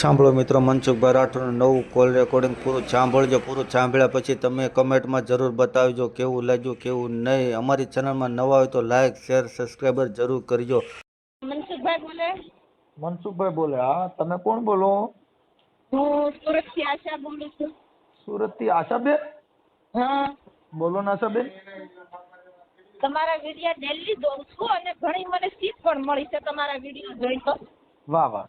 સાંભળો મિત્રો, મનસુખભાઈ રાઠોડનું નવું કોલ રેકોર્ડિંગ પૂરું સાંભળજો. પૂરું સાંભળ્યા પછી તમે કમેન્ટમાં જરૂર બતાવજો કેવું લાગ્યું કેવું નહીં. અમારી ચેનલમાં નવા હોય તો લાઇક શેર સબસ્ક્રાઈબર જરૂર કરજો. મનસુખભાઈ બોલે. મનસુખભાઈ બોલે? હા, તમે કોણ બોલો? હું સુરત થી આશા બોલું છું. સુરત થી આશાબેન? હા, બોલો ને આશાબેન. તમારા વિડીયો ડેલી જોઉં છું અને ઘણી મને શીખ પણ મળી છે તમારા વિડીયો જોઈ તો. વાહ વાહ.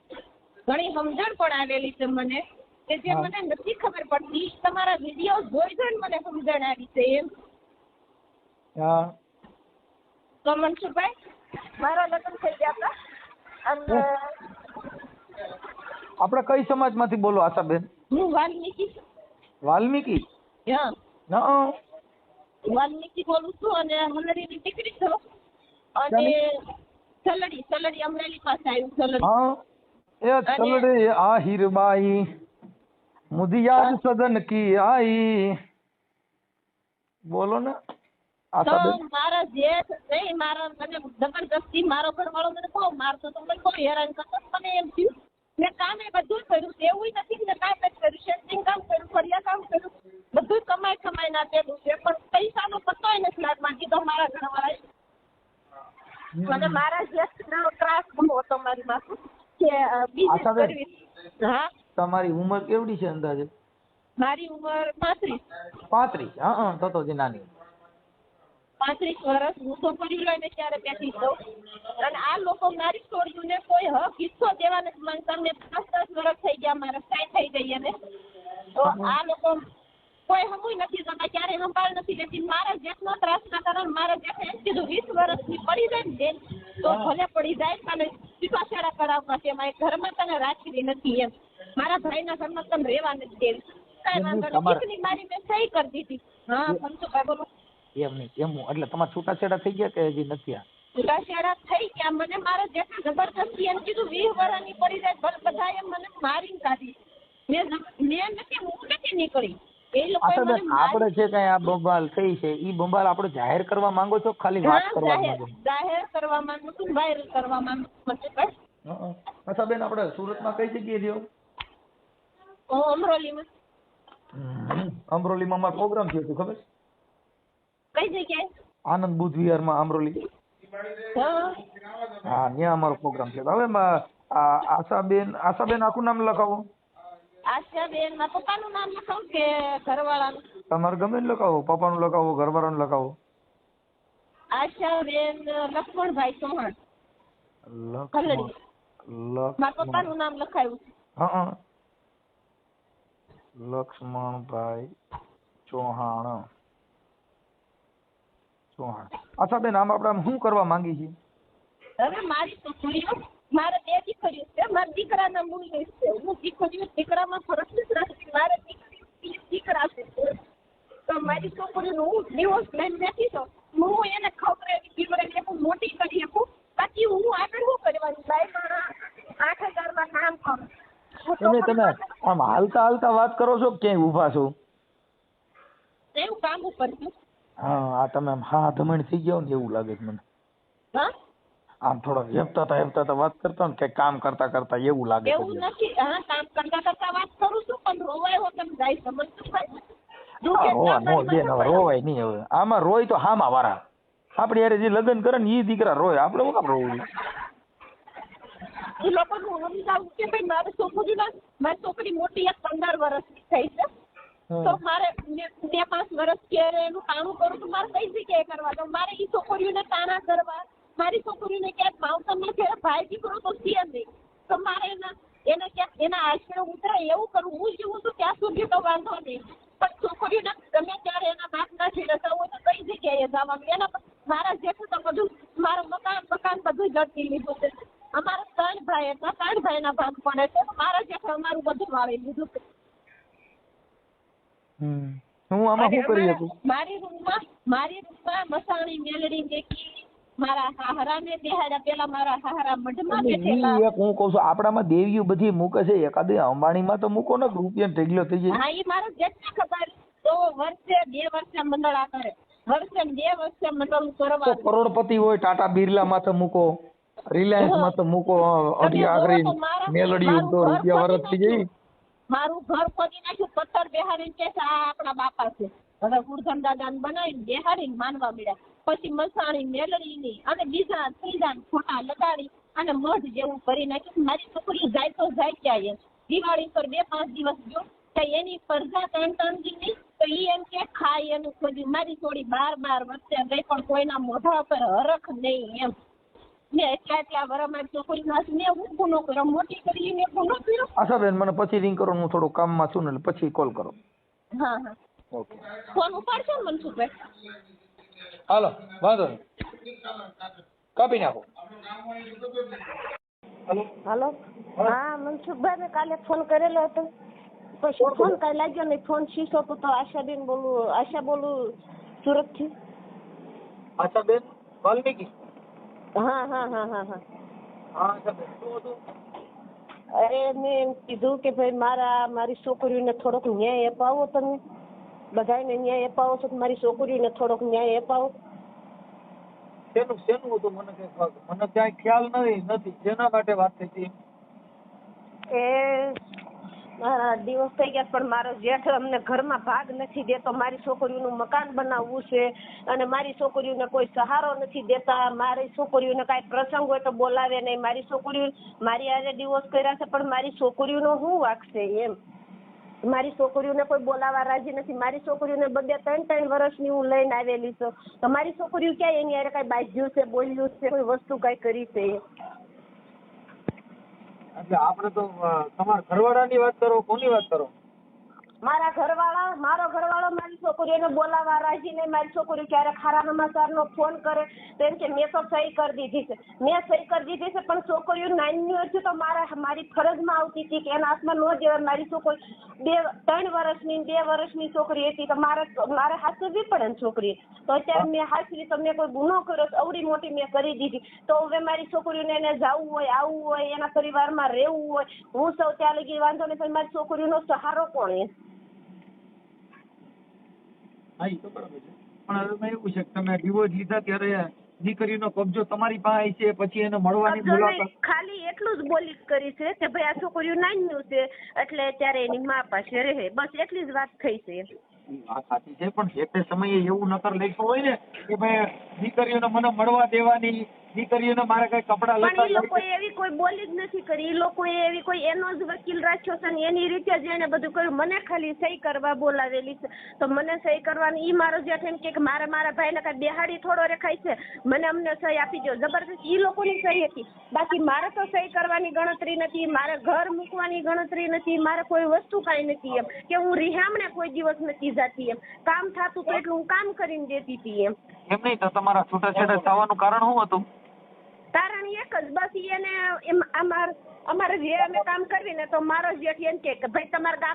ઘણી સમજણ પણ આવેલી છે મને કે જે હા. મને નથી ખબર પડતી. તમારા વિડીયો જોઈ જોઈને મને સમજણ આવી છે એમ. હા. તો મનસુખભાઈ, મારા લગ્ન થઈ ગયા હતા અને આપણે કઈ સમાજમાંથી બોલો આશાબેન? હું વાલ્મીકી છું. વાલ્મીકી? હા, હા. વાલ્મીકી બોલું છું અને હલડીની દીકરી છું. અને સલડી અમરેલી પાસે આવ્યું સલડી. હા. એ ચલડે આ હીરબાઈ મુદિયાદ સદન કી આઈ. બોલો ને તો આશાબેન. મારા જેઠ નહીં, મારા મને જબરદસ્તી મારો ઘરવાળો મને બહુ મારતો તો, મને બહુ હેરાન કરતો. મને એમ થયું મેં કામ એ બધું કર્યું, એવું નથી ને કામ જ કર્યું, શેટિંગ કામ કર્યું, ફળિયા કામ કર્યું, બધું કમાઈ ના પેલું છે, પણ પૈસાનો પત્તોય નથી લાગમાં કીધો મારા ઘરવાળાએ. અને મારા જેઠનો ત્રાસ બહુ હતો મારી માથે કે બિઝનેસ આશાબેન. કરવી. હા, તમારી ઉંમર કેવડી છે અંદાજે? મારી ઉંમર 35. 35? હા, તો જે નાની. 35 વર્ષ. હું તો કરી લઈને ત્યારે બેઠી છું અને આ લોકો મારી છોડીઓને કોઈ હક હિસ્સો દેવા નથી માંગતા. મેં 10 વર્ષ થઈ ગયા, મારે સાઈ થઈ ગઈ અને તો આ લોકો કોઈ હમુય નથી થતા, ક્યારે સંભાળ નથી લેતી. મારા જેટલો ત્રાસના કારણે મારા જેઠે એમ કીધું 20 વર્ષની પડી જાય ને બેન તો ભલે પડી જાય, તને છૂટાછેડા કરાવવા છે, મારા ઘરમાં તને રાખવી નથી એમ, મારા ભાઈના ઘરમાં તને રહેવા નથી દેવી. કાંઈ વાંધો નહીં, દીકરી મારી મેં સહી કરી દીધી. હા, મનસુખભાઈ બોલો. એમ નહીં, એમ એટલે તમારા છૂટાછેડા થઈ ગયા કે હજી નથી થયા? છૂટાછેડા થઈ ગયા. મને મારા જેઠે જબરદસ્તી એમ કીધું 20 વર્ષની પડી જાય ભલે, બધા એમ મને મારીને કાઢી. મેં નથી, હું નથી નીકળી. એ લોકો આશાબેન, આપણે છે કઈ આ બંબાલ થઈ છે, ઈ બંબાલ આપણે જાહેર કરવા માંગો છો ખાલી વાત કરવા માંગો? જાહેર કરવા માંગુ છું, વાયરલ કરવા માંગુ છું. આશાબેન, આપણે સુરતમાં કઈ જગ્યાએ રહ્યો? હું અમરોલીમાં. અમરોલીમાં અમારો પ્રોગ્રામ થયો હતો, ખબર છે? કઈ જગ્યાએ? આનંદ બુદ્ધ વિહારમાં અમરોલી. હા, હા, ત્યાં અમારો પ્રોગ્રામ થયો હતો. હવે આશાબેન આખું નામ લખાવો. આશાબેન. મારા પપ્પાનું નામ લખાવું કે ઘરવાળાનું? તમારે ગમે ને લખાવો, પપ્પાનું લખાવો, ઘરવાળાનું લખાવો. આશાબેન લક્ષ્મણભાઈ ચૌહાણ. મારા પપ્પાનું નામ લખાયું. હા, લક્ષ્મણભાઈ ચૌહાણ. આશાબેન, આમ આપણે શું કરવા માંગી છીએ? હવે મારી છોકરીઓ, મારે 2 દીકરીઓ છે. મારા દીકરાના મૂલ્ય છે. હું દીકરામાં ફરક નથી રાખતી. મારે દીકરા છે તો મારી છોકરીનું હું ડિવોર્સ લઈને બેઠી છું. હું એને ખવડાવી પીવડાવી હું મોટી કરી શકું. બાકી હું આગળ શું કરવાની? લાઈફમાં 8,000 કામ કરું. તમે આમ હાલતા વાત કરો છો, ક્યાંય ઊભા છો? એવું કામ ઉપર છું. હા, આ તમે આમ હા ધમણ થઈ ગયો ને એવું લાગે છે મને. હા, આમ થોડો હેપતા વાત કરતા ને કે કામ કરતા એવું લાગે છે. એવું નથી. હા, કામ કરતા વાત કરું છું, પણ રોવાય હો તમે જાય સમજતું રોવાય નહીં હવે. આમાં રોય તો હામાં વાળા. આપણે યાર જે લગ્ન કરે ને ઈ દીકરા રોય, આપણે શું કામ રોવું? એ લોકોનું સમજાવું કે ભાઈ મારી છોકરી મોટી 15 વર્ષની થઈ છે તો મારે મેં 5 વર્ષ ક્યારે એનું કામ કરું તો મારે કઈ જગ્યાએ કરવા દો? મારે એ છોકરીઓને તાણા કરવા, મારી છોકરીઓને ક્યાંક માવતરને ઘેર ભાઈ દીકરો તો છે નહીં, તો મારે એને ક્યાંક એના આશરે ઉતરાય એવું કરું. હું જીવું છું ત્યાં સુધી તો વાંધો નહીં, પણ છોકરીઓને ગમે ત્યારે એના બાપના થી રસા હોય તો કઈ જગ્યાએ જવાનું? એના મારા જેઠું તો બધું મારું મકાન બધું જડતી લીધું છે. અમારા 3 ભાઈ હતા, 3 ભાઈના ભાગ પડે છે. મારા જેઠે અમારું બધું વાળી લીધું છે. હું આમાં શું કરી શકું? મારી રૂમમાં મસાણી મેલડી મેકી મારા હાહરાને બેહાડ્યા. પેલા મારા હાહરા મઢમાં બેઠેલા. હું કહું છું આપણામાં દેવીઓ બધી મૂકે છે, એકાદી અંબાણીમાં તો મૂકો ને, રૂપિયા ઢગલો થઈ જાય. હા, એ મારો જેટને ખબર. તો વર્ષે 2 વર્ષે મંડળા કરે, વર્ષે 2 વર્ષે મંડળ કરવા. કરોડપતિ હોય ટાટા બિરલા માથે મૂકો. રિલાયન્સ માં તો મૂકો અઢી આખરી મેલડીઓ તો રૂપિયા વરસ થઈ જાય. મારું ઘર ખોદી નાખ્યું, પથ્થર બેહારીને કે છે આ આપણા બાપા છે. હવે ગુરધન દાદાને બનાવીને બેહારીને માનવા મળ્યા. પછી મસાણી મેલડીની અને બીજા ત્રીજા ફોટા લગાડી અને મઢ જેવું કરી નાખ્યું. મારી છોકરી જાય તો જાય ક્યાં એમ. દિવાળી પર 2-5 દિવસ ગયો તો એની પરજા 3-3 દી તો ઈ એમ કે ખાય એનું ખોદી. મારી થોડી 12 વર્ષે ગઈ પણ કોઈના મોઢા પર હરખ નહીં એમ. ને એટલા વર મારી છોકરી મેં હું ગુનો કર્યો, મોટી કરી મેં ગુનો કર્યો. આશાબેન મને પછી રિંગ કરો, હું થોડું કામમાં છું ને પછી કોલ કરો. હા હા ઓકે ફોન ઉપાડશો ને મનસુખભાઈ? હાલો વાંધો નહીં, કાપી નાખો. હાલો. હા મનસુખભાઈ મેં કાલે ફોન કરેલો હતો, પછી ફોન કઈ લાગ્યો નહીં, ફોન શીશો હતો. તો આશાબેન બોલું, આશા બોલું સુરત થી. આશાબેન વાલ્મીકી? હા હા હા હા હા. હા આશાબેન શું હતું? અરે મેં એમ કીધું કે ભાઈ મારી છોકરીઓને થોડોક ન્યાય અપાવો, તમે બધાને ન્યાય અપાવો છો, મારી છોકરીઓને થોડોક ન્યાય અપાવો. શેનું હતું મને ક્યાંય ખ્યાલ નથી જેના માટે વાત થઈ હતી. એ મારા દિવસ થઈ ગયા પણ મારો જેઠ અમને ઘરમાં ભાગ નથી દેતો. મારી છોકરીઓનું મકાન બનાવવું છે અને મારી છોકરીઓને કોઈ સહારો નથી દેતા. મારી છોકરીઓને કાંઈ પ્રસંગ હોય તો બોલાવે નહીં. મારી છોકરીઓ મારી આજે ડિવોર્સ કર્યા છે પણ મારી છોકરીઓનો શું વાગશે એમ. મારી છોકરીઓને કોઈ બોલાવા રાજી નથી. મારી છોકરીઓને બધે 3-3 વર્ષની હું લઈને આવેલી છું. તો મારી છોકરીઓ ક્યાંય એની યારે કાંઈ બાજ્યું છે, બોલ્યું છે, કોઈ વસ્તુ કાંઈ કરી છે? એટલે આપણે તો તમારા ઘરવાળાની વાત કરો, કોની વાત કરો? મારો ઘરવાળો મારી છોકરીઓને બોલાવા રાજી નહીં. મારી છોકરીઓ ક્યારેક ખારા સમાચારનો ફોન કરે તો એમ કે મેં તો સહી કરી દીધી છે, મેં સહી કરી દીધી છે. પણ છોકરીઓ નાની હતી તો મારી ફરજમાં આવતી હતી કે એના હાથમાં ન દેવાય. મારી છોકરી 3 વર્ષની 2 વર્ષની છોકરી હતી તો મારે હાચવવી પડે ને છોકરી. તો અત્યારે મેં હાચવી તો મેં કોઈ ગુનો કર્યો અવડી મોટી મેં કરી દીધી. તો હવે મારી છોકરીઓને એને જવું હોય, આવવું હોય, એના પરિવારમાં રહેવું હોય, હું સૌ ત્યાં લગી વાંધો નહીં. પણ મારી છોકરીઓનો સહારો કોણ એ? હા એ તો બરાબર છે, પણ હવે એવું છે કે તમે ડિવોર્સ લીધા ત્યારે દીકરીનો કબજો તમારી પાસે છે, પછી એને મળવાની મુલાકાત? ખાલી એટલું જ બોલી કરી છે કે ભાઈ આ છોકરીઓ નાની છે એટલે અત્યારે એની મા પાસે રહે, બસ એટલી જ વાત થઈ છે. વાત સાચી છે, પણ જે તે સમયે એવું નકર લખ્યું હોય ને કે ભાઈ દીકરીઓને મને મળવા દેવાની, દીકરીઓને મારે કઈ કપડા પણ લતા એ લોકોએ એવી કોઈ બોલી જ નથી કરી. એ લોકોએ એવી કોઈ એનો જ વકીલ રાખ્યો છે ને એની રીતે જ એને બધું કર્યું. મને ખાલી સહી કરવા બોલાવેલી છે તો મને સહી કરવાની, ઈ મારો જેઠ એમ કે મારે મારા ભાઈને કઈ બેહાડી થોડો રેખાય છે, મને અમને સહી આપી દો. જબરદસ્ત ઈ લોકોની સહી હતી, બાકી મારે તો સહી કરવાની ગણતરી નથી, મારે ઘર મૂકવાની ગણતરી નથી, મારે કોઈ વસ્તુ કાંઈ નથી એમ કે હું રિહામણે કોઈ દિવસ નથી જાતી એમ. કામ થતું તો એટલું હું કામ કરીને દેતી હતી એમ. એમ નહીં તો તમારા છૂટાછેડા થવાનું કારણ શું હતું? કારણ એક જ, બસ એને અમારે જે અમે કામ કરવી ને તો મારો જેઠ એમ કે ભાઈ તમારા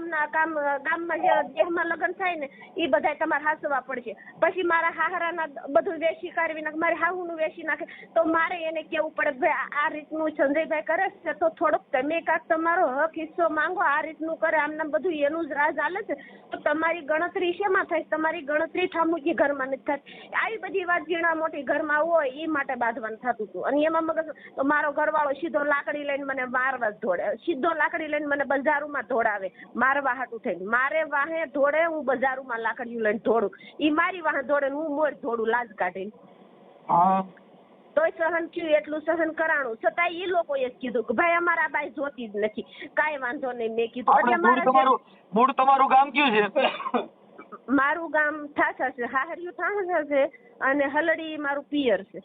ગામમાં જે દેહમાં લગ્ન થાય ને એ બધા તમારે હાસવા પડશે. પછી મારા હાહરાના બધું વેચી કાઢવી નાખે, મારી હાહુનું વેચી નાખે તો મારે એને કેવું પડે ભાઈ આ રીતનું સંજયભાઈ કરે છે તો થોડોક તમે કાંક તમારો હક હિસ્સો માંગો. આ રીતનું કરે આમને બધું એનું જ રાજ હાલે છે તો તમારી ગણતરી શેમાં થાય? તમારી ગણતરી ઠામુકી ઘરમાં નથી થતી. આવી બધી વાત ઝીણા મોટી ઘરમાં હોય એ માટે બાંધવાનું થતું હતું. અને એમાં મગજ તો મારો ઘરવાળો સીધો લાકડી લઈને મને મારવા જ દોડે, સીધો લાકડી લઈને મને બજારોમાં દોડાવે મારવા હાટું થઈને. મારે વાહે દોડે, હું બજારોમાં લાકડીઓ લઈને દોડું, ઈ મારી વાહે દોડે ને હું મોર દોડું લાજ કાઢીને. તોય સહન થયું, એટલું સહન કરાણું. છતાં એ લોકોએ જ કીધું કે ભાઈ અમારા બાઈ જોતી જ નથી, કાંઈ વાંધો નહીં. મેં કીધું મૂળ તમારું ગામ કયું છે? મારું ગામ ઠાસા છે, હાહરિયું ઠાસા છે અને હલડી મારું પિયર છે.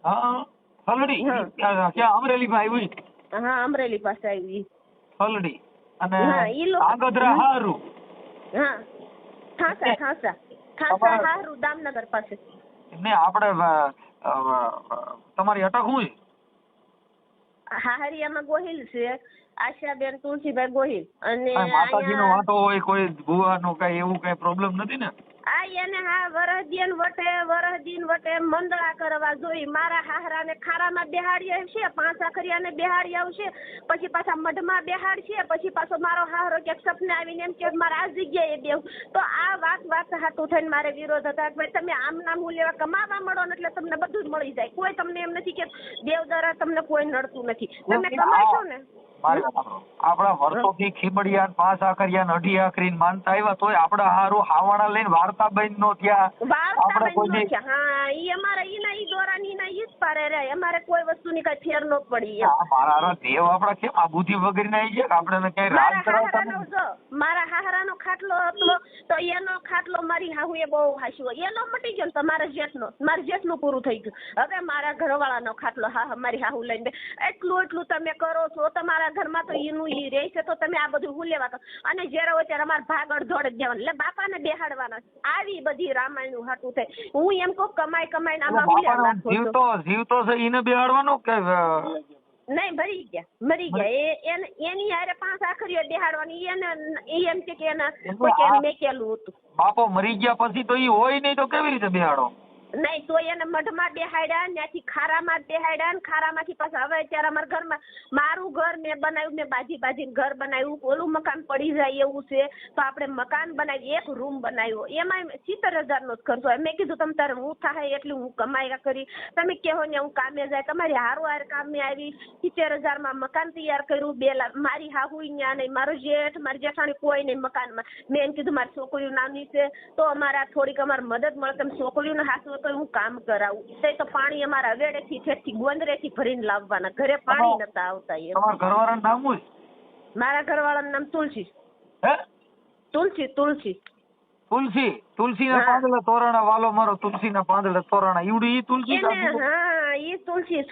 હા હલડી ક્યાં? અમરેલીમાં આવ્યું? હા અમરેલી પાસે આવી હલડી અને હા ઈ લોકો આગદરા હારું. હા ઠાસા હારું દામનગર પાસે. ને આપણે તમારી અટક શું છે? હાહરિયામાં ગોહિલ છે, આશાબેન તુલસીભાઈ ગોહિલ. અને કાંઈ માતાજીનો અહીંયા વાંટો હોય, કોઈ ભુવાનો કઈ એવું કઈ પ્રોબ્લેમ નથી ને? આ એને હા વરહદીન વટે મંદળા કરવા જોઈ. મારા હાહરાને ખારામાં બેહાડી આવશે, 5 આખરિયાને બેહાડી આવશે, પછી પાછા મઢમાં બેહાડશે, પછી પાછો મારો હાહરો ક્યાંક સપને આવીને એમ કે મારે આ જગ્યાએ બેહું. તો આ વાત હાટું થઈને મારે વિરોધ હતા કે ભાઈ તમે આમ નામ હું લેવા કમાવા મળો ને એટલે તમને બધું જ મળી જાય. કોઈ તમને એમ નથી કે દેવ દ્વારા તમને કોઈ નડતું નથી. તમે કમાશો ને. આપડા વર્ષોથી ખીમડિયા 5 આખરિયા 2 આખરી માનતા આવ્યા તોય આપડા હારું હાવાણા લઈને વાર્તા બંધ નો થયા. આપણે કોઈ હા ઈ અમારા ઈ દોરાની ના ઈ જ પારે રે. અમારે કોઈ વસ્તુની કઈ ફેર ન પડી. મારા દેવ આપડા કેમ આ બુદ્ધિ વગર ના છે કે આપણે કઈ રાજ કરાવતા નથી. મારા હાહરાનો ખાટલો હતો તો એનો ખાટલો મારી હાહુએ બહુ હાસ્યો, એનો મટી ગયો. તમારા જેઠનો, મારા જેઠનું પૂરું થઈ ગયું. હવે મારા ઘરવાળાનો ખાટલો હા મારી હાહુ લઈને એટલું તમે કરો છો. તમારા ઘરમાં તો ઈનું ઈ રહે છે તો તમે આ બધું હું લેવા. અને જ્યારે હોય ત્યારે અમારે ભાગ અડધોડ જ દેવાનું. એટલે બાપાને બેહાડવાના. આવી બધી રામાયણ હાટું થાય. હું એમ કહું કમાઈને આમાં જીવતો છે એને બેહાડવાનો કે નહીં મરી ગયા એની હારે 5 આખરીઓ બેહાડવાની. એને એમ છે કે એના કોઈ મેકેલું હતું. બાપો મરી ગયા પછી તો ઈ હોય નહીં તો કેવી રીતે બેહાડો? નહીં તો એને મઢમાં બેહાડ્યા, ત્યાંથી ખારામાં બેહાડ્યા, ને ખારામાંથી પાછા હવે અત્યારે અમારા ઘરમાં મારું ઘર મેં બનાવ્યું, મેં બાજીને ઘર બનાવ્યું. ઓલું મકાન પડી જાય એવું છે તો આપણે મકાન બનાવી, એક રૂમ બનાવ્યો. એમાં 70,000 નો જ ખર્ચો હોય. મેં કીધું તમે તારે હું થાય એટલી હું કમાયા કરી, તમે કહો ને હું કામે જાય. તમારી હારું કામે આવી 70,000 માં મકાન તૈયાર કર્યું. 2 લાખ મારી હાહુ ત્યાં નહીં, મારો જેઠ મારી જેઠાણી કોઈ નહીં મકાનમાં. મેં એમ કીધું મારી છોકરીઓ નાની છે તો અમારા થોડીક અમારે મદદ મળે, તમે છોકરીઓને હાથ તો હું કામ કરાવું. તો પાણી અમારા વેડેથી ઠેઠથી ગોંદરેથી ભરીને લાવવાના. ઘરે પાણી નતા આવતા. તમારા ઘરવાળાનું નામ શું? મારા ઘરવાળાનું નામ તુલસી. હે તુલસીના પાંદડા તોરણા વાલો મારો તુલસીના પાંદડા તોરણા ઈવડી ઈ તુલસી. હા ઈ તુલસી.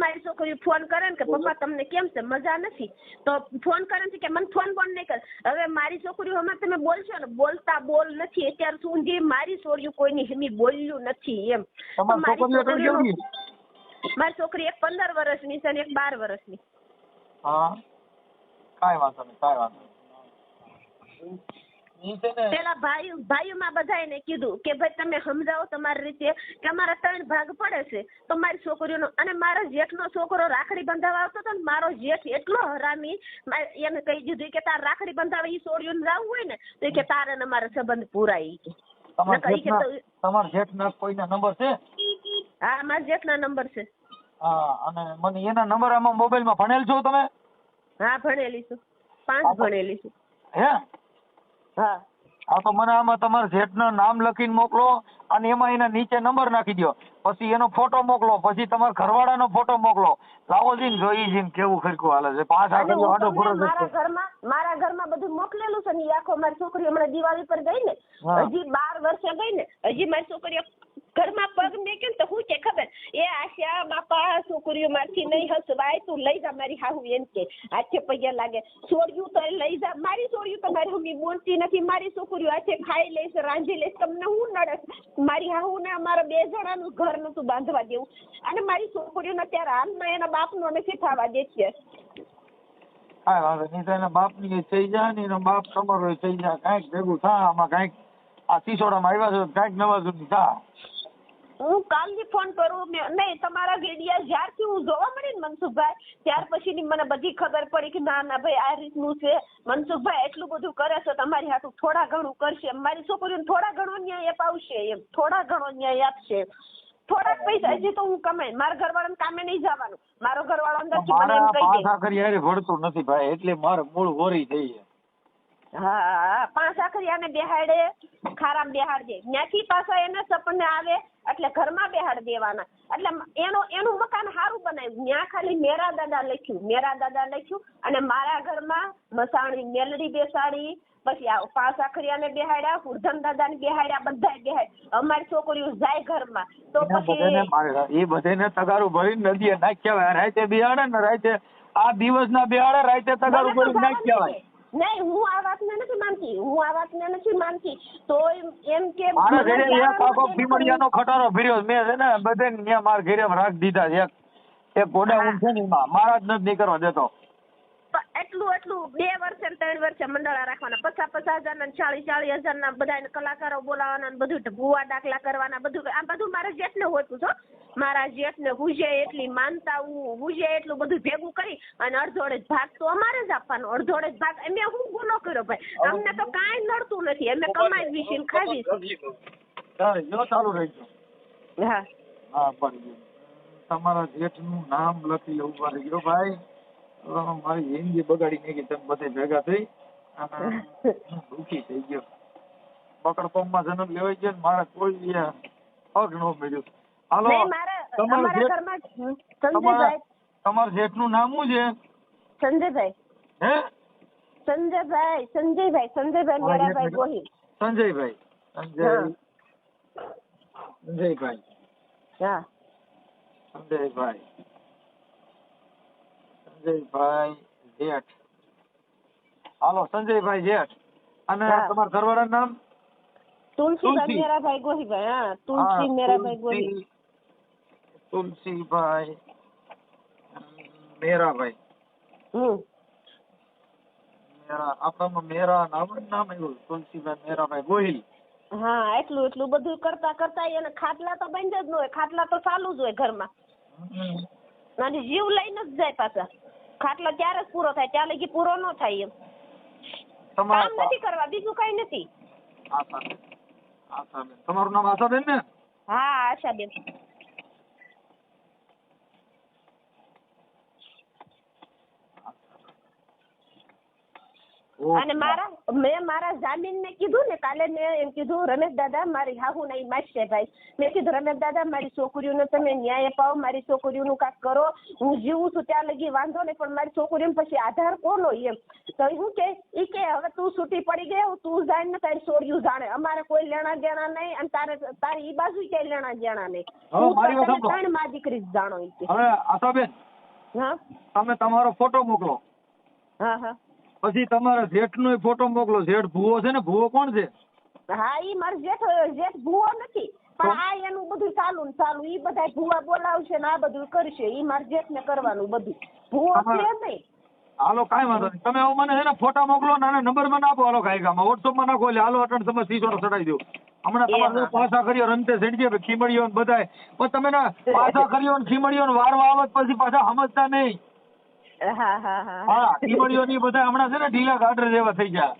મારી છોકરીઓ ફોન કરે ને કે પપ્પા તમને કેમ છે, મજા નથી, તો ફોન કરે છે કે મને ફોન નહીં કરે. હવે મારી છોકરીઓ હમણાં તમે બોલશો ને, બોલતા બોલ નથી અત્યાર સુધી મારી છોકરીઓ કોઈની હિમી બોલ્યું નથી એમ. મારી છોકરી એક 15 વર્ષની છે ને એક 12 વર્ષની. હા કાઈ વાંધો નહીં. પેલા ભાઈઓમાં બધાને કીધું કે ભાઈ તમે સમજાવો તમારી રીતે કે અમારા 3 ભાગ પડે છે તો મારી છોકરીઓનો. અને મારો જેઠનો છોકરો રાખડી બંધાવા આવતો હતો ને, મારો જેઠ એટલો હરામી એને કહી દીધું કે તાર રાખડી બંધાવા ઈ છોડીઓને જવું હોય ને તો કે તારે ને મારા સંબંધ પૂરાય. તમારા જેઠના કોઈના નંબર છે? હા મારા જેઠના નંબર છે. હા અને મને એના નંબર આમાં મોબાઈલમાં ભણેલ છો તમે? હા ભણેલી છું, 5 ભણેલી છું. હે હા તો મને આમાં તમારા જેઠનું નામ લખીને મોકલો અને એમાં એના નીચે નંબર નાખી દો. પછી એનો ફોટો મોકલો, પછી તમારા ઘરવાળાનો ફોટો મોકલો. લાવો જીને જોઈ જીને કેવું ખરખું હાલે છે. 5 આખરીઓ આડો ફરજ છે. મારા ઘરમાં બધું મોકલેલું છે ને. આખો મારી છોકરી હમણાં દિવાળી પર ગઈ ને, હજી 12 વર્ષે ગઈ ને, હજી મારી છોકરીઓ ઘરમાં પગ મેક્યો ને તો હું કે ખબર એ આશા બાપા છોકરીઓ માંથી નહીં હસવાય, તું લઈ જા મારી હાહુ એમ કે હાથે પગે લાગે. છોડ્યું તો લઈ જા. મારી છોડ્યું તો મારી મમ્મી બોલતી નથી. મારી છોકરીઓ હાથે ખાઈ લઈશ, રાંધી લઈશ, તમને હું નડે. મારી હાહુ ને અમારા 2 જણાનું ઘર નતું બાંધવા દેવું. અને મારી છોકરીઓને અત્યારે હાલમાં એના બાપનો નથી થવા દે છે. હા વાંધો નહીં. તો એના બાપની થઈ જાય ને એનો બાપ તમારો થઈ જાય. કાંઈક ભેગું થાય આમાં. કાંઈક આ સિસોડામાં આવ્યા છે કાંઈક નવા જૂની થાય. હું કાલથી ફોન કરું નહીં. તમારા વિડીયો જ્યારથી હું જોવા મળી ને મનસુખભાઈ, ત્યાર પછીની મને બધી ખબર પડી કે ના ભાઈ આ રીતનું છે. મનસુખભાઈ એટલું બધું કરે છે તમારી હાટું થોડા ઘણું કરશે. મારી છોકરીઓને થોડા ઘણો ન્યાય અપાવશે એમ, થોડા ઘણો ન્યાય આપશે. થોડાક પૈસા હજી તો હું કમાઈ. મારા ઘરવાળાને કામે નહીં જવાનું. મારો ઘરવાળો અંદરથી મને એમ કહી દે 5 આખરી ભળતું નથી ભાઈ, એટલે મારે મૂળ હોરી થઈ છે. હા 5 આખરીયાને બેહાડે, ખારામ બેહાડજે. ત્યાંથી પાછા એને સપને આવે એટલે ઘરમાં બેહાડ દેવાના. એટલે એનું મકાન સારું બનાવ્યું. ત્યાં ખાલી મેરા દાદા લખ્યું અને મારા ઘરમાં મસાણી મેલડી બેસાડી. પછી 5 આખરીયાને બેહાડ્યા, કુરધન દાદાને બેહાડ્યા, બધાય બેહાડ્યા. અમારી છોકરીઓ જાય ઘરમાં તો પછી એ બધાને તગારું ભરીને નદીએ નાખ્યા. રાતે બેહાડે ને રાતે આ દિવસના બેહાડે, રાતે તગારું ભરીને નાખ્યા. નહીં હું આ વાતને નથી માનતી. તો એમ કે મારા ઘરે એક આખો ભીમડિયાનો ખટારો ફર્યો મેં છે ને બધે ત્યાં મારા ઘરે રાખી દીધા. એક ગોડા ઊંઘ છે ને એમાં મારા જ નથી કરવા દેતો. એટલું 2 વર્ષે ને 3 વર્ષે મંડળા રાખવાના, 50,000 ના 40,000 ના બધા કલાકારો બોલાવાના ને બધું ભૂવા દાખલા કરવાના, બધું આ બધું મારા જેઠને હોતું છો. મારા જેઠને હુજે એટલી માનતા હુજે એટલું બધું ભેગું કરી અને અડધોડે ભાગ તો અમારે જ આપવાનો, અડધોડે ભાગ અમે હું ગુનો કર્યો ભાઈ, અમને તો કાંઈ નડતું નથી, અમે કમાવી છે ને ખાવી છે. ચાલુ રહી હા હા બરાબર. તમારા જેઠનું નામ લખી લેવું પડે ગયો ભાઈ. મારી જિંદગી બગાડી નાખી તમે બધે ભેગા થઈ અને હું દુઃખી થઈ ગયો. બકરપમમાં જન્મ લેવાઈ ગયો ને મારા કોઈ પગ ન મળ્યું. હાલો નહીં, અમારા ઘરમાં સંજયભાઈ. તમારા જેઠનું નામ શું છે? સંજયભાઈ. હે? સંજયભાઈ મેરાભાઈ ગોહિલ. સંજયભાઈ. સંજયભાઈ. હા સંજયભાઈ જેઠ. હાલો સંજયભાઈ જેઠ. અને હા. તમારા ઘરવાળાનું નામ? તુલસીભાઈ મેરાભાઈ ગોહિલભાઈ. હા તુલસી મેરાભાઈ ગોહિલ. તુલસીભાઈ મેરાભાઈ. આપણામાં મેરા નામ આવ્યું તુલસીભાઈ મેરાભાઈ ગોહિલ. હા એટલું બધું કરતા એને ખાટલા તો બંધ જ ન હોય, ખાટલા તો ચાલુ જ હોય ઘરમાં અને જીવ લઈને જ જાય પાછા. ખાટલો ત્યારે જ પૂરો થાય, ત્યાં લગી પૂરો ન થાય એમ. કામ નથી કરવા, બીજું કઈ નથી. આશાબેન. તમારું નામ આશાબેન ને? હા આશાબેન. અને મેં મારા જામીન ને કીધું ને કાલે, મેં એમ કીધું રમેશ દાદા મારી હાહુ નહીં મારશે ભાઈ. મેં કીધું રમેશ દાદા મારી છોકરીઓને તમે ન્યાય અપાવો, મારી છોકરીઓનું કાંઈક કરો, હું જીવું છું ત્યાં લગી વાંધો નહીં પણ મારી છોકરીઓને પછી આધાર કોનો એમ. તો હું કે હવે તું છૂટી પડી ગઈ, તું જાણ ને તારી છોડીયું જાણે, અમારે કોઈ લેણા દેણા નહીં અને તારી ઈ બાજુ ક્યાંય લેણા દેણા નહીં, ત્રણ માં દીકરી જ જાણો. હવે આશાબેન હા તમે તમારો ફોટો મોકલો. હા હા પછી તમારા જેઠનો ફોટો મોકલો. જેઠ ભૂવો છે ને? ભૂવો કોણ છે? હા ઈ મારો જેઠ ભૂવો નથી પણ આ એનું બધું ચાલુ ઈ બધા ભૂવા બોલાવશે ને આ બધું કરશે, ઈ મારા જેઠ ને કરવાનું બધું. ભૂવો છે નહીં. હાલો કાંઈ વાંધો નહીં, તમે હવે મને છે ને ફોટા મોકલો ને નંબર મને આપો. હાલો ગાયકામાં વોટ્સઅપ માં નાખો એટલે હાલો અટણ તમે સીધો ચડાવી દો. હમણાં તમારે પાછા કર્યો રમતે સેડજે ખીમડીઓ ને બધાય, પણ તમે ને પાછા કર્યો ને ખીમડીઓ ને વારવા આવત પછી પાછા સમજતા નહીં. હા ખીમડીઓ ની બધા હમણાં છે ને ઢીલા ગાડર જેવા થઈ ગયા.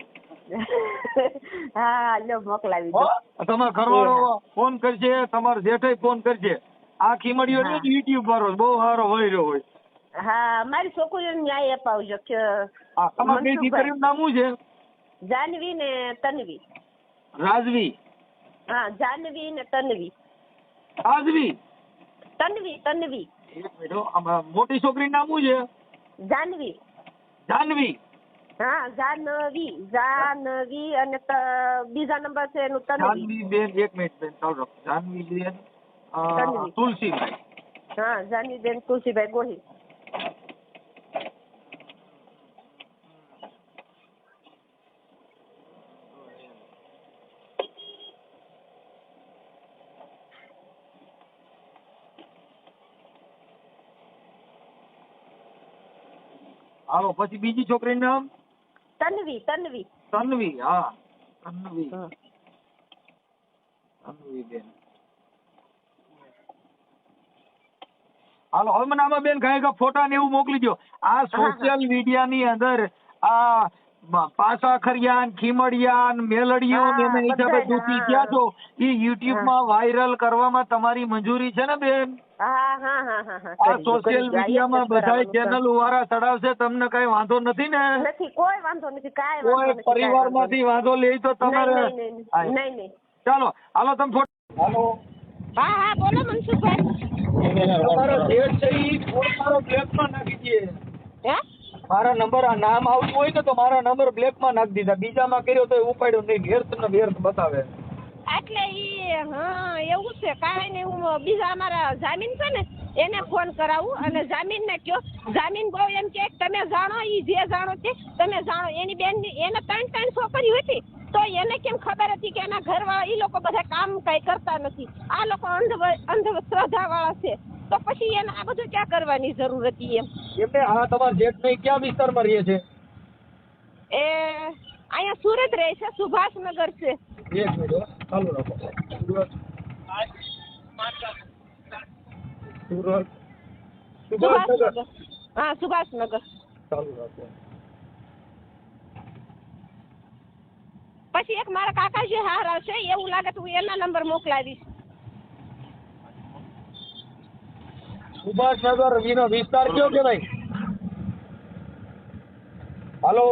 હા લો મોકલાવી દો. તમારો ઘરવાળો ફોન કરશે, તમારો જેઠે ફોન કરશે. આ ખીમડીઓ ની યુટ્યુબ વાળો બહુ સારો વહી રહ્યો હોય. હા મારી છોકરીઓને ન્યાય અપાવજો. તમારી બે દીકરીનું નામ શું છે? જાનવી ને તન્વી. રાજવી. હા જાનવી ને તન્વી. રાજવી તન્વી. એક મિનિટ, મોટી છોકરીનું નામ શું છે? જાનવી. હા જાનવી અને બીજા નંબર છે એનું તન્વી. જાનવી બેન. એક મિનિટ બેન ચાલો. જાનવી બેન તુલસીભાઈ. હા જાનવી બેન તુલસીભાઈ ગોહિલ. હાલો પછી બીજી છોકરીનું નામ? તન્વી. હા તન્વી બેન. હાલો હવે મને આમાં બેન કાંઈ ફોટા ને એવું મોકલી દો. આ સોશિયલ મીડિયા ની અંદર આ પાસા ખરિયાન ખીમડિયાન મેલડીઓ એના હિસાબે દુખી થયા છો, એ યુટ્યુબ માં વાયરલ કરવામાં તમારી મંજૂરી છે ને બેન? આ સોશિયલ મીડિયામાં બધા ચેનલ વાળા ચડાવશે, તમને કઈ વાંધો નથી ને? નથી, કોઈ વાંધો નથી, કોઈ પરિવાર માંથી વાંધો લે તો તમારે નહીં. ચાલો હાલો તમે ફોટો. હાલો હા બોલો મનસુખભાઈ. તમારો જેઠ છે ઈ મારો બ્લેકમાં નાખી દે. હે મારા નંબર આ નામ આવતું હોય ને તો મારા નંબર બ્લેકમાં નાખી દીધા, બીજામાં કર્યો તો ઉપાડ્યો નહીં. વ્યર્થ ને વ્યર્થ બતાવે. એટલે ઈ એવું છે, કાંઈ નહીં. હું બીજા અમારા જામીન છે ને એને ફોન કરાવું અને જામીન ને કયો. જામીન બહુ એમ કે તમે જાણો, ઈ જે જાણો તે તમે જાણો. એની બેન એને 3 છોકરી હતી તો એને કેમ ખબર હતી કે એના ઘરવાળા ઈ લોકો બધા કામ કઈ કરતા નથી, આ લોકો અંધશ્રદ્ધા વાળા છે, તો પછી એને આ બધું ક્યાં કરવાની જરૂર હતી એમ. એમને હા તમારા જેઠ ને ક્યાં વિસ્તારમાં રહે છે? એ અહીંયા સુરત રહે છે, સુભાષનગર છે. એક મિનિટ હો, ચાલુ રાખો. સુરત સુભાષનગર. હા, સુભાષનગર. ચાલુ રાખો. પછી એક મારા કાકાજી હારા છે, એવું લાગે તો હું એના નંબર મોકલાવીશ. સુભાષનગર એનો વિસ્તાર કયો કહેવાય? હાલો,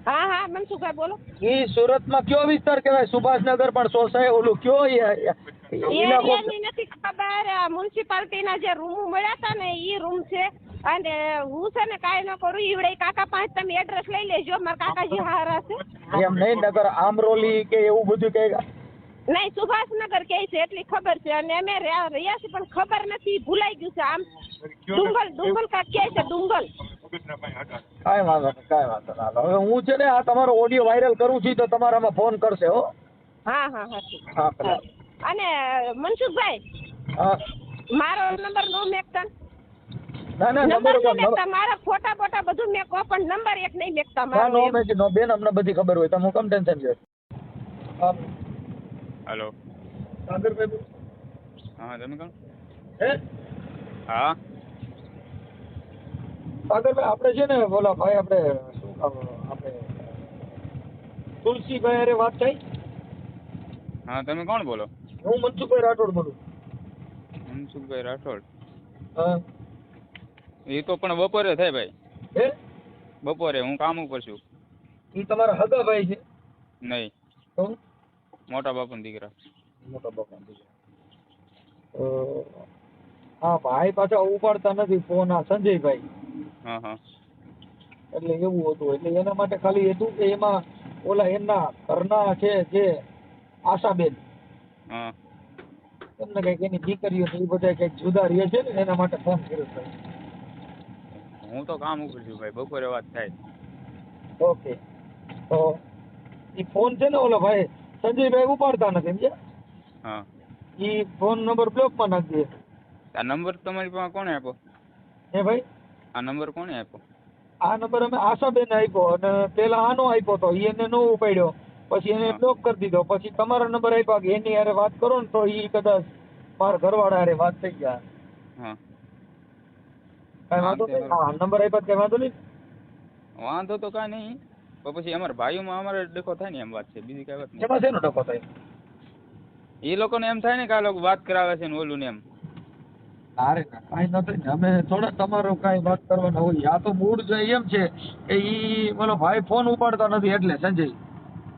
હા હા, મનસુખભાઈ બોલો. એ સુરતમાં કયો વિસ્તાર કહેવાય? સુભાષનગર પણ સોસાય ઓલું કયો ઇલાકો? એની નથી ખબર. મ્યુનિસિપાલિટીના જે રૂમ મળ્યા હતા ને એ રૂમ છે. અને હું છે ને કાંઈ ન કરું, ઈવડે કાકા પાસે તમે એડ્રેસ લઈ લેજો, મારા કાકાજી હારા છે. એમ નહીં, નગર આમરોલી કે એવું બધું કે? નહીં, સુભાષનગર કે છે એટલી ખબર છે. અને અમે રહ્યા છે પણ ખબર નથી, ભૂલાઈ ગયું છે. આમ ડુંગલ કાંક કે છે, ડુંગલ. કાંઈ વાંધો નહીં, કાંઈ વાંધો ના. હવે હું છે ને આ તમારો ઓડિયો વાયરલ કરું છું તો તમારામાં ફોન કરશે હો. હા હા હા ઠીક. હા ભલે. અને મનસુખભાઈ, હા, મારો નંબર નો મેકતા. ના ના, નંબર નંબર મેકતા, મારા ફોટા બોટા બધું મેકો, પણ નંબર એક નહીં મેકતા ના મારો. નો મેં નો બેન, અમને બધી ખબર હોય, તમે કમ ટેન્શન લ્યો. હા, હેલો. સાગરભાઈ બોલો. હા, તમે કોણ? હે હા. સાગરભાઈ, આપણે છે ને બોલા ભાઈ, આપણે શું કામ, આપણે તુલસીભાઈ હારે વાત થઈ? હા, તમે કોણ બોલો? હું મનસુખભાઈ રાઠોડ બોલું. મનસુખભાઈ રાઠોડ. હા, એ તો પણ બપોરે થાય ભાઈ. હે બપોરે હું કામ ઉપર છું. એ તમારા હગા ભાઈ છે? નહીં, તો મોટા બાપુના દીકરા. મોટા બાપા. હા, ભાઈ પાછા ઉપાડતા નથી ફોન, આ સંજયભાઈ. હા હા. એટલે એવું હતું, એટલે એના માટે ખાલી હતું કે એમાં ઓલા એમના ઘરના છે જે આશાબેન, હા. એમને કઈક એની દીકરીઓ ને એ બધા કઈક જુદા રહે છે ને એના માટે ફોન કર્યો છે. હું તો કામ ઉપર છું ભાઈ, બપોરે વાત થાય. ઓકે, તો એ ફોન છે ને ઓલા ભાઈ સંજયભાઈ ઉપાડતા નથી સમજ્યા? હા. એ ફોન નંબર બ્લોકમાં નાખી દે. આ નંબર તમારી પાસે કોણે આપ્યો? હે ભાઈ, આ નંબર કોણે આપ્યો? આ નંબર અમે આશાબેન આપ્યો, અને પેલા આનો આપ્યો તો એને નો ઉપાડ્યો, પછી એને બ્લોક કરી દીધો. પછી તમારો નંબર આપ્યો કે એની હારે વાત કરો ને તો એ કદાચ મારા ઘરવાળા હારે વાત થઈ ગયા. હા. કઈ વાંધો નહીં, હા નંબર આપ્યા કઈ વાંધો નહીં. વાંધો તો કાંઈ નહીં, પણ પછી અમારા ભાઈઓમાં અમારે ડખો થાય ને એમ વાત છે, બીજી કઈ વાત નહીં. એમાં શેનો ટકો થાય? એ લોકોને એમ થાય ને કે આ લોકો વાત કરાવે છે ને ઓલું ને એમ. અરે કાંઈ નથી ને, અમે થોડા તમારો કાંઈ વાત કરવાના હોય. આ તો મૂળ જાય એમ છે કે ઈ બોલો ભાઈ ફોન ઉપાડતા નથી એટલે સંજય.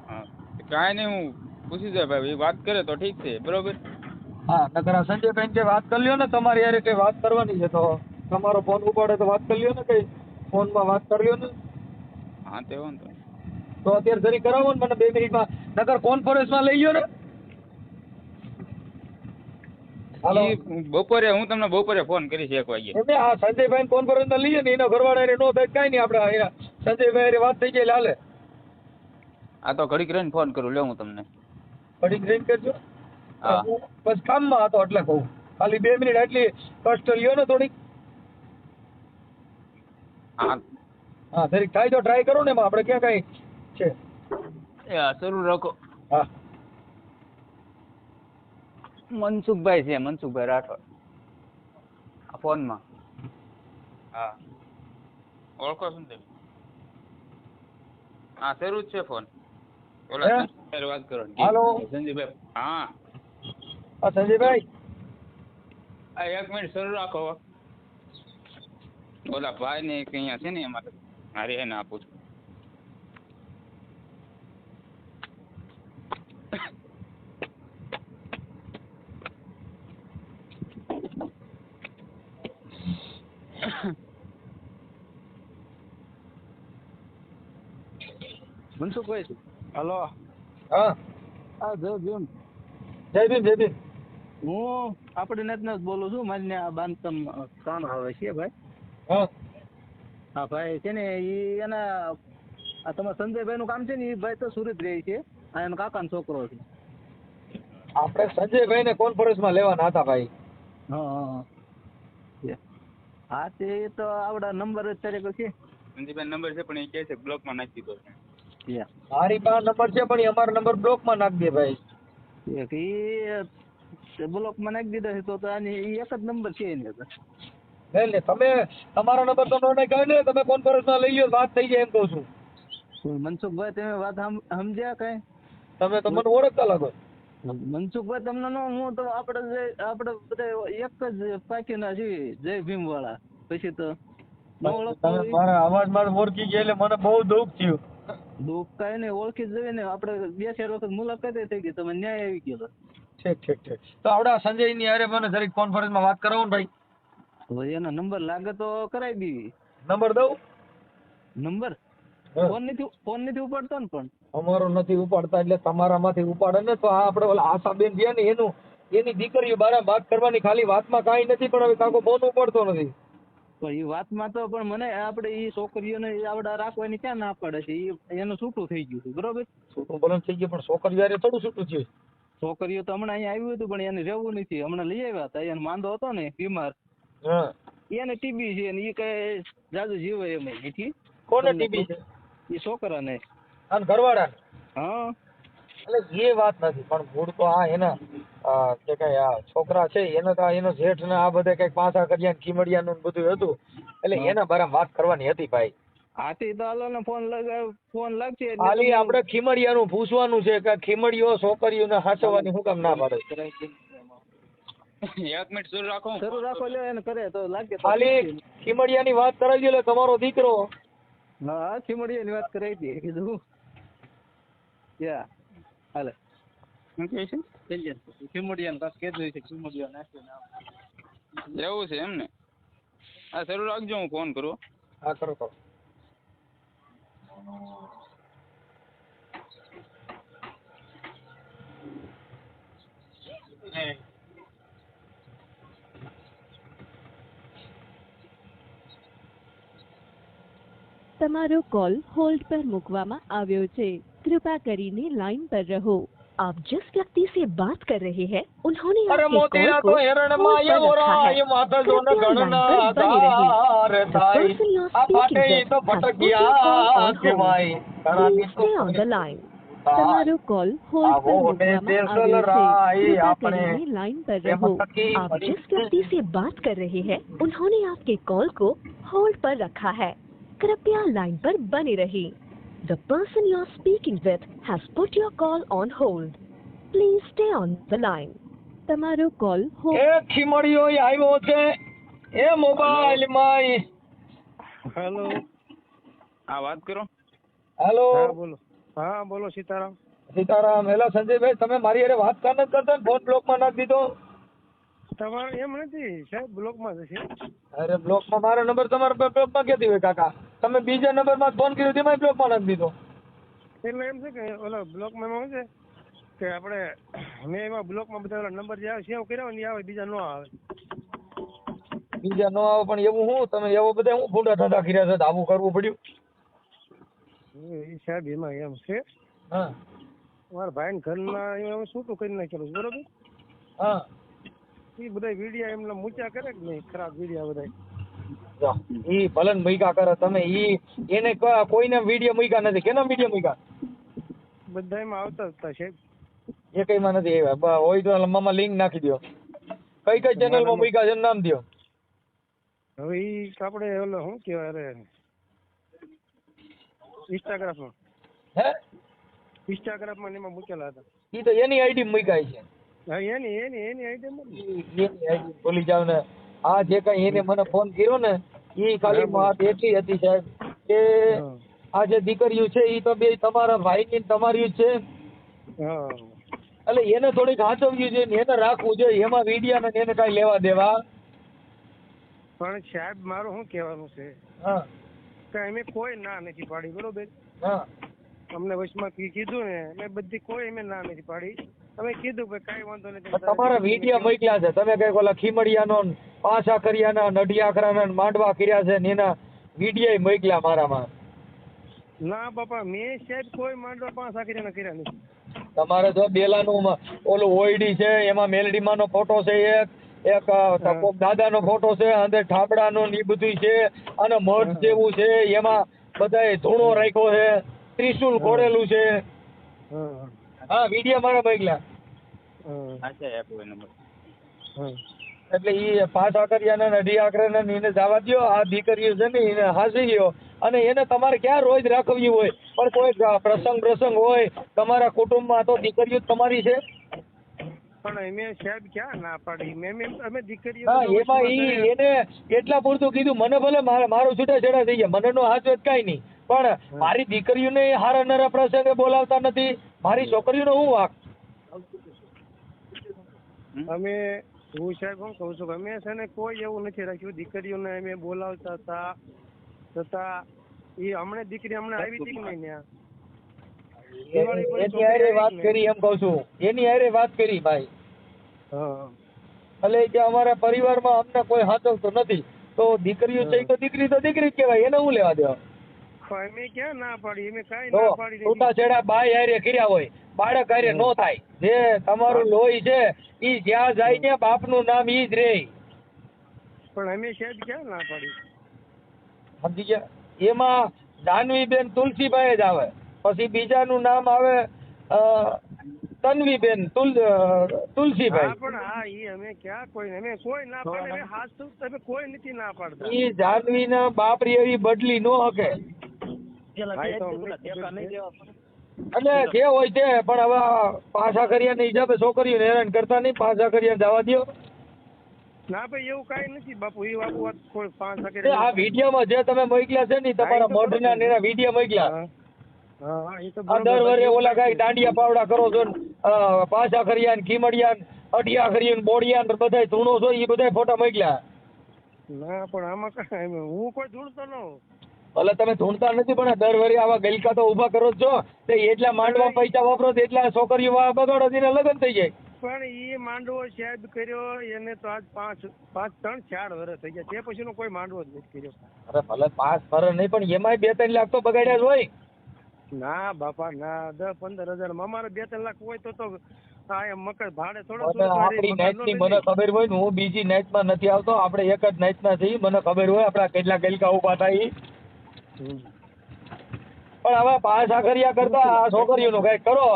હા, કાંઈ નહીં, હું પૂછી જાય ભાઈ, એ વાત કરે તો ઠીક છે, બરોબર. હા, નકર આ સંજયભાઈ કે વાત કરી લ્યો ને, તમારી હારે કઈ વાત કરવાની છે તો તમારો ફોન ઉપાડે તો વાત કરી લ્યો ને, કઈ ફોનમાં વાત કરી લ્યો ને. હા, તે વાંધો નહીં. તો અત્યારે જરી કરાવો ને મને 2 મિનિટમાં, નકર કોન્ફરન્સમાં લઈ લ્યો ને. હાલો, ઈ બપોરે હું તમને બપોરે ફોન કરીશ 1 વાગ્યે. એમને આ સંજયભાઈ કોન્ફરન્સમાં લઈએ ને, એનો ઘરવાળા હારે નો થાય કાંઈ નહીં, આપણે સંજયભાઈ હારે વાત થઈ જાય એટલે હાલે. આ તો ઘડીક રહીને ફોન કરું, લે હું તમને. ઘડીક રહીને કરજો. હા. હું બસ કામમાં હતો એટલે કહું, ખાલી 2 મિનિટ આટલી કષ્ટ લ્યો ને થોડીક. હા. હા, જરીક થાય તો ટ્રાય કરો ને, એમાં આપણે ક્યાં કાંઈ છે. એ હા, શરૂ રાખો. હા, મનસુખભાઈ છે, મનસુખભાઈ રાઠોડ. આ ફોનમાં. હા, ઓળખો છો ને તમે? હા, શરૂ જ છે ફોન. ઓલા હે? સંજયભાઈ વાત કરો ને. હાલો. સંજયભાઈ. હા. હા સંજયભાઈ. આ 1 મિનિટ શરૂ રાખો. ઓલા ભાઈ ને એક અહીંયા છે ને અમારે, મારે એને આપું છું. મનસુખભાઈ. હલો. હા, હા, જય ભીમ. જય ભીમ, જય ભીમ. હું આપણે netના જ બોલું છું. મારી આ બાંધકામ કામ આવે છે ભાઈ. હા, હા ભાઈ છે ને, ઈ એના આ તમારા સંજયભાઈ નું કામ છે ને, એ ભાઈ તો સુરત રહે છે, આ એનો કાકાનો છોકરો છે. આપણે સંજયભાઈ ને કોન્ફરન્સમાં લેવાના હતા ભાઈ. હા. હા, તે તો આવડા નંબર જ તારે છે. સંજયભાઈ નંબર છે પણ એ કહે છે બ્લોકમાં નાખી દીધો છે. યા મારી પાસે નંબર છે પણ એ અમારો નંબર બ્લોકમાં નાખી દે ભાઈ. એક ઈ બ્લોકમાં નાખી દીધા છે તો આની ઈ એક જ નંબર છે એની અંદર. નહીં ને તમે તમારો નંબર તો મને કહે ને, તમે કોન્ફરન્સમાં લઈ લો, વાત થઈ જાય એમ કહું છું. મનસુખભાઈ તમે વાત સમજ્યા કઈ? તમે તો મને ઓળખતા લાગો. મનસુખભાઈ તમને નો, હું તો આપણે બધા એક જ પાકીના છીએ, જય ભીમ વાળા. પછી તો ન ઓળખતો તમે મારા અવાજમાં ઓળખી ગયા એટલે મને બહુ દુઃખ થયું. દુઃખ કાંઈ નહીં, ઓળખી જ જોઈએ ને. આપણે 2-4 વખત મુલાકાત થઈ ગઈ, તમે ન્યાય આવી ગયો. ઠીક. તો આવડા સંજયની હારે મને જરીક કોન્ફરન્સમાં વાત કરાવો ને ભાઈ. તો એનો નંબર લાગે તો કરાવી દીધી. નંબર દઉં? નંબર હા. ફોન નથી ઉપાડતો ને પણ. અમારો નથી ઉપાડતા એટલે તમારામાંથી ઉપાડે ને તો આ આપણે ઓલા આશાબેન છે ને એની દીકરીઓ બારા વાત કરવાની, ખાલી વાતમાં કાંઈ નથી પણ હવે કાકો ફોન ઉપાડતો નથી. પણ એ વાતમાં તો પણ મને આપણે એ છોકરીઓને આવડા રાખવાની ક્યાં ના પાડે છે. એનું છૂટું થઈ ગયું છે, બરોબર. છૂટું ભલે થઈ ગયું પણ છોકરીઓ હારે થોડું છૂટું છે. છોકરીઓ તો હમણાં અહીંયા આવ્યું હતું પણ એને રહેવું નથી. હમણાં લઈ આવ્યા હતા, એને માંદો હતો ને બીમાર, હા. એને ટીબી છે ને એ કઈ જાજુ જીવે એમ નથી. કોને ટીબી છે? એ છોકરાને. અને ઘરવાળા? હા એટલે એ વાત નથી પણ મૂળ તો આ એના જે કઈ આ છોકરા છે એને તો એનો જેઠ ને આ બધા કઈક પાછા કર્યા ખીમડિયા નું બધું હતું એટલે એના બારે વાત કરવાની હતી ભાઈ. હાથી તો હાલો ને ફોન લાગશે એટલે ખાલી આપણે ખીમડિયા નું પૂછવાનું છે કે ખીમડીઓ છોકરીઓને હાચવવાની શું કામ ના પાડે? 1 મિનિટ શરૂ રાખો લ્યો એને કરે તો લાગે. ખાલી ખીમડિયા ની વાત કરાવી દે તમારો દીકરો. હા ખીમડીયા ની વાત કરાવી દે કીધું. યા હાલે શું કહે છે? ખીમડીયા કાક કહેતું છે ખીમડીયા નાખીને એવું છે એમ ને? હા શરૂ રાખજો, હું ફોન કરું. હા કરો. તમારો કોલ હોલ્ડ પર મૂકવામાં આવ્યો છે, कृपया કરીને लाइन पर रहो। आप जिस व्यक्ति से बात कर रहे हैं उन्होंने અરે आपके મોતીના कॉल તો को હેરણમાં होल्ड पर એવો रखा है। રાય માથે જોને कृपया लाइन ગણના पर बने रहिए। ધાર The થાય. person you આ are પાટે speaking તો with has put your ભટક્યા call on કહેવાય. hold. કરાવી Please તો stay on the line. હા. તમારો કોલ હોલ્ડ પર આવો ને મૂકવામાં દેસલ આવ્યો છે, રાય कृपया આપણે કરીને लाइन पर रहो। એમાં થકી आप મળી जिस व्यक्ति से बात कर रहे हैं उन्होंने आपके कॉल को होल्ड पर रखा है। कृपया लाइन पर बने रहिए। The person you are speaking with has put your call on hold. Please stay on the line. તમારો કોલ એ ખીમડીઓ આવ્યો છે એ મોબાઈલ માં. હેલો હા વાત કરો. હેલો બોલો. હા બોલો સીતારામ. સીતારામ. હેલો સંજયભાઈ, તમે મારી હારે વાત કામ નથી કરતા ને ફોન બ્લોકમાં નાખી દીધો? તમારે એમ નથી સાહેબ, બ્લોકમાં જશે. અરે બ્લોકમાં મારો નંબર તમારા બ્લોકમાં ક્યાંથી હોય કાકા? તમે બીજા નંબરમાં ફોન કર્યો તેમાં બ્લોકમાં નાખી દીધો. એટલે એમ છે કે ઓલા બ્લોકમાં એમાં શું છે કે આપણે મેં એમાં બ્લોકમાં બધા ઓલા નંબર જે આવે સેવ કર્યા હોય ને એ આવે, બીજા ન આવે. બીજા ન આવે પણ એવું હું તમે એવો બધા હું ભૂંડા ઠંડા કર્યા છે તો આવું કરવું પડ્યું? એ સાહેબ એમાં એમ છે, હા મારા ભાઈ ઘરના એમાં છૂટું કરી નાખેલું છે, બરોબર. હા. એ બધા વિડીયા એમને મૂક્યા કરે કે નહીં, ખરાબ વિડીયા બધા. જો ઈ ભલન મૂક્યા કરે તમે, ઈ એને કોઈને વિડીયો મૂક્યા નથી. કેના વિડીયો મૂક્યા? બધા એમાં આવતા જ હતા સાહેબ. એ કઈમાં નથી આવ્યા. હોય તો મામા લિંક નાખી દો. કઈ કઈ ચેનલમાં મૂક્યા છે નામ દો. હવે ઈ આપણે ઓલો શું કહેવાય, અરે ઇન્સ્ટાગ્રામમાં હે ને એમાં મૂકેલા હતા. ઈ તો એની આઈડી મૂક્યા છે. હા એની આઈટમ એની આઈડી ભૂલી જાવ ને. આ જે કઈ એને મને ફોન કર્યો ને ઈ ખાલી વાત એટલી હતી સાહેબ કે આ જે દીકરીઓ છે ઈ તો બે તમારા ભાઈની ને તમારી જ છે. હા એટલે એને થોડીક હાચવવી જોઈએ ને એને રાખવું જોઈએ. એમાં વિડિયા ને એને કઈ લેવા દેવા. પણ સાહેબ મારું શું કહેવાનું છે હા કે અમે કોઈ ના નથી પાડી, બરોબર. હા અમને વચમાં કીધું ને મેં બધી કોઈ અમે ના નથી પાડી. તમે કીધું કે કાંઈ વાંધો નથી. તમારા વિડિયા મોકલ્યા છે તમે કઈક ઓલા ખીમડિયાનો પાછા કર્યાના નડિયાખરાના માંડવા કર્યા છે ને એના વિડિયા મોકલ્યા મારામાં. ના બાપા મેં સાહેબ કોઈ માંડવા 5 આકરીના કર્યા નથી. તમારે જો બેલાનું ઓલું ઓઈડી છે એમાં મેલડીમાંનો ફોટો છે, એક કોક દાદાનો ફોટો છે, અંદર ઠાબડાનો ને ઈ બધું છે અને મઢ જેવું છે એમાં બધાય ધૂણો રાખ્યો છે. ત્રિશુલ ઘોડેલું છે. હા વિડીયો મારા મોકલ્યા. અચ્છા આપો એ નંબર. એટલે એ 5 આકરિયાના ને 2 આકરિયાના ને એને જવા દ્યો. આ દીકરીઓ છે ને એને હાંસી ગયો અને એને તમારે ક્યાં રોજ રાખવી હોય, પણ કોઈ પ્રસંગ હોય તમારા કુટુંબમાં તો દીકરીઓ જ તમારી છે. પણ અમે સાહેબ ક્યાં ના પાડી, અમે દીકરીઓ હા એમાં એને એટલા પૂરતું કીધું, મને ભલે મારું છૂટાછેડા થઈ ગયા, મને નો હાથ કાંઈ નહીં, પણ મારી દીકરીઓને હારા નરા પ્રસંગે બોલાવતા નથી. મારી છોકરીઓનો હું વાંક? અમે હું સાહેબ હું કહું છું કે અમે છે ને કોઈ એવું નથી રાખ્યું. દીકરીઓને અમે બોલાવતા હતા છતાં એ હમણાં દીકરી હમણાં આવી હતી કે નહીં ત્યાં એની હારે વાત કરી એમ કહું છું, એની હારે વાત કરી ભાઈ. એટલે કે અમારા પરિવારમાં અમને કોઈ હાચવતું નથી, તો દીકરીઓ છે તો દીકરી જ કહેવાય, એને હું લેવા દેવા? અમે ક્યાં ના પાડી, અમે કાંઈ ના પાડી. છૂટાછેડા બાય હારે કર્યા હોય, બાળક હારે નો થાય. જે તમારું લોહી છે ઈ જ્યાં જાય ને બાપનું નામ ઈ જ રહે. પણ અમે સાહેબ ક્યાં ના પાડી? સમજી ગયા? એમાં જાનવીબેન તુલસીભાઈ જ આવે, પછી બીજાનું નામ આવે તન્વીબેન તુલસીભાઈ. પણ હા ઈ અમે ક્યાં અમે કોઈ ના પાડે, અમે હાથ તમે કોઈ નથી ના પાડતા. ઈ જાનવીના બાપરી એવી બદલી નો હકે. એટલે જે હોય છે, પણ હવે 5 આકરિયાના હિસાબે છોકરીઓને હેરાન કરતા નહીં. 5 આકરિયા જવા દ્યો. ના ભાઈ એવું કાંઈ નથી બાપુ, એ બાપુ વાત કોઈ 5 આ આકરિયા વિડીયોમાં જે તમે મોકલ્યા છે ને તમારા મોઢના ને એના વિડીયો મોકલ્યા. હા એ તો દર વરે ઓલા કાંઈ દાંડિયા પાવડા કરો છો, 5 આકરિયા ને ખીમડિયા ને 8 આકરિયા ને બોડિયા ને બધા ધૂણો છો, એ બધા ફોટા મોકલ્યા. ના પણ આમાં કાંઈ હું કોઈ ધૂણતો ન હોઉં. એટલે તમે ધૂણતા નથી, પણ દર વરે આવા ગલકા તો ઉભા કરો છો. તે એટલા માંડવા પૈસા વાપરો તો એટલા છોકરીઓ બગાડો તેને લગ્ન થઈ જાય. પણ એ માંડવો સાહેબ કર્યો એને તો આજ 3-4 વર્ષ થઈ ગયા, તે પછીનો કોઈ માંડવો જ નથી કર્યો. અરે ભલે 5 વર્ષ નહીં, પણ એમાંય 2-3 લાખ તો બગાડ્યા જ હોય. ના બાપા ના, 10-15 હજાર અમારે 2-3 લાખ હોય તો આ મકર ભાડે થોડો. આપણી નાઈટની મને ખબર હોય ને, હું બીજી નાઈટમાં નથી આવતો, આપણે એક જ નાઈટના છીએ, મને ખબર હોય આપડા કેટલા ગલકા ઉભા થાય. પણ હવે 5 આકરિયા કરતા આ છોકરીઓનું કઈક કરો,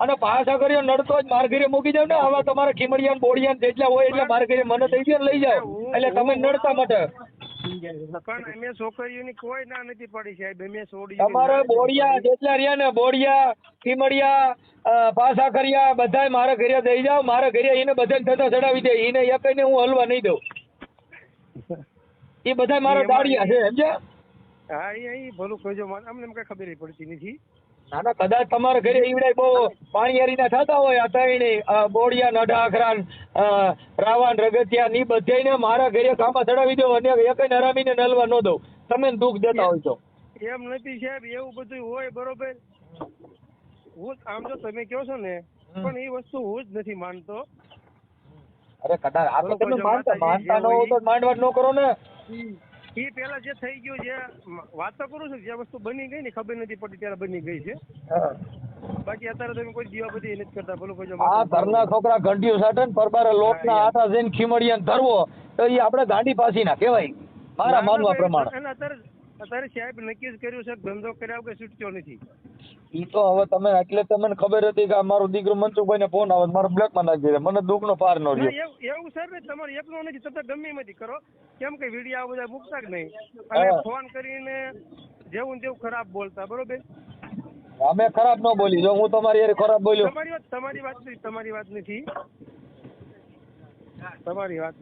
અને 5 આકરિયો નડતો જ માર ઘરે મૂકી જાવ ને. હવે તમારે ખીમડિયા બોડિયા જેટલા હોય એટલે માર ઘરે મને થઈ ગયો લઈ જાવ, એટલે તમે નડતા માટે. પણ અમે છોકરીઓની કોઈ ના નથી પડી સાહેબ, અમે છોડી. તમારે બોડિયા જેટલા રહ્યા ને, બોડિયા ખીમડિયા 5 આકરિયા બધાય મારા ઘરે દઈ જાવ. મારા ઘરે એને બધાને થતા ચડાવી દે, એને એકને હું હલવા નહીં દઉં. એ બધા મારા દાડિયા છે, સમજ્યા? હા એ ભલું કહેજો, અમને કઈ ખબર પડતી નથી. ના ના, કદાચ તમારા ઘરે ઈવડે બહુ પાણીયારીના થતા હોય, આ ત્રણેય બોડિયા નડાખરાન રાવાન રગતિયા ની બધાને મારા ઘરે કામમાં ચડાવી દો, અને એકને હરામીને નલવા ન દઉં. તમે દુઃખ દેતા હોય તો એમ નથી સાહેબ, એવું બધું હોય બરોબર. હું આમ તો તમે કહો છો ને, પણ એ વસ્તુ હું જ નથી માનતો. અરે કદાચ આ તો તમે માનતા ન હો તો માંડવા ન કરો ને. એ પેલા જે થઈ ગયું, જે વાતો કરું છું, જે વસ્તુ બની ગઈ ને ખબર નથી પડતી ત્યારે બની ગઈ છે. બાકી અત્યારે તમે કોઈ દીવા બધી નથી કરતા. બોલો કોઈ આ ઘરના છોકરા ઘંટીઓ સાટે ને પરબારે લોટના આટા જઈને ખીમડિયા ધરવો, તો એ આપણે ગાંડી પાસી ના કહેવાય મારા માનવા પ્રમાણે. અને અત્યારે સાહેબ નક્કી જ કર્યું છે, ધંધો કર્યા વગર છૂટક્યો નથી. ઈ તો હવે તમે એટલે તમને ખબર હતી કે મારું દીકરું મનસુખભાઈ ને ફોન આવે, મારો બ્લેક માં નાખી દે, મને દુઃખ નો પાર ન રહ્યો. એવું સર ને તમારે એકનો નથી, તમે ગમે એમાંથી કરો, કેમ કે વિડીયો બધા મૂકતા જ નહીં, અને ફોન કરીને જેવું તેવું ખરાબ બોલતા. બરોબર, અમે ખરાબ ન બોલી, જો હું તમારી યાર ખરાબ બોલ્યો. તમારી વાત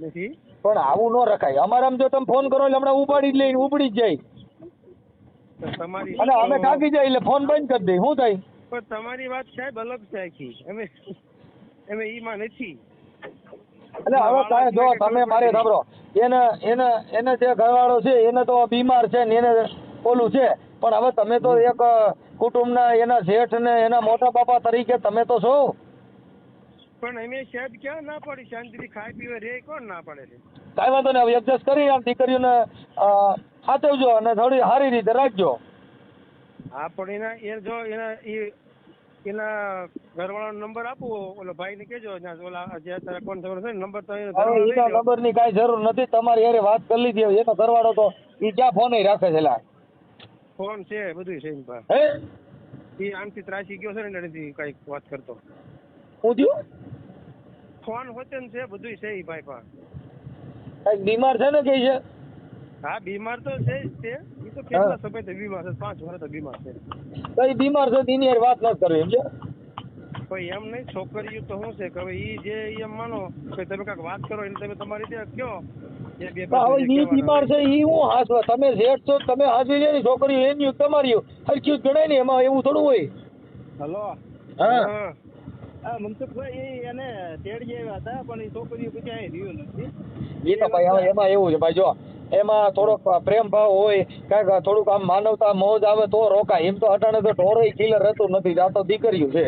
નથી, પણ આવું ન રખાય. અમારામાં જો તમે ફોન કરો એટલે હમણાં ઉપાડી જ લઈને ઉપડી જ જાય, તમારી અને અમે થાકી જાય એટલે ફોન બંધ કરી દઈએ. શું થાય? પણ તમારી વાત સાહેબ અલગ છે આખી, અમે ઈમાં નથી. એટલે હવે કાંઈ જો તમે મારે સાંભળો, એને જે ઘરવાળો છે એને તો બીમાર છે ને એને ઓલું છે, પણ હવે તમે તો એક કુટુંબના એના શેઠ ને એના મોટા બાપા તરીકે તમે તો છો. પણ અમે સાહેબ ક્યાં ના પાડી, શાંતિથી ખાઈ પીવે રે, કોણ ના પાડે છે? કાંઈ વાંધો નહીં, હવે એડજસ્ટ કરી આમ દીકરીઓને સાચવજો અને થોડી સારી રીતે રાખજો. હા પણ એના ઘરવાળાનો નંબર આપો, ઓલો ભાઈ ને કેજો, ઓલા જે અત્યારે કોણ છે નંબર તો એના નંબર ની કાંઈ જરૂર નથી, તમારી યારે વાત કરી લીધી. એનો ઘરવાળો તો એ ક્યાં ફોન રાખે છે? ફોન છે, બધું છે. હે એ આમથી ત્રાસી ગયો છે ને એનાથી કઈક વાત કરતો. શું થયું? ફોન હોતે ને છે બધું છે ઈ ભાઈ પાસે. કઈક બીમાર છે ને કે છે? હા બીમાર તો છે જ તે. એ તો કેટલા સમયથી બીમાર છે, 5 વર્ષથી બીમાર છે. કઈ બીમાર છે એની યાર વાત ન કરવી સમજ્યો? કોઈ એમ નહીં, છોકરીઓ તો શું છે કે હવે ઈ જે એમ માનો કે તમે કાંઈક વાત કરો એને તમે તમારી રીતે કયો. એ બે હવે ઈ બીમાર છે ઈ હું હાસવા, તમે શેઠ છો તમે હાસવી લે છોકરી એની તમારી હરખ્યું ગણાય ને, એમાં એવું થોડું હોય. હલો હા હા મનસુખભાઈ એને તેડી આવ્યા હતા પણ એ છોકરીઓ પછી અહીં રહ્યું નથી. એ તો ભાઈ હવે એમાં એવું છે ભાઈ, જો એમાં થોડોક પ્રેમ ભાવ હોય, કાંઈક થોડુંક આમ માનવતા મોજ આવે તો રોકાય. એમ તો અટાણે તો ઢોરે કિલર રહેતું નથી, આ તો દીકરીઓ છે.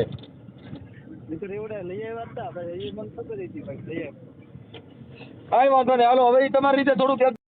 દીકરી એવડે લઈ આવ્યા હતા ભાઈ, એ મને ખબર હતી ભાઈ લઈ આવ્યા. કાંઈ વાંધો નહીં, હાલો હવે ઈ તમારી રીતે થોડુંક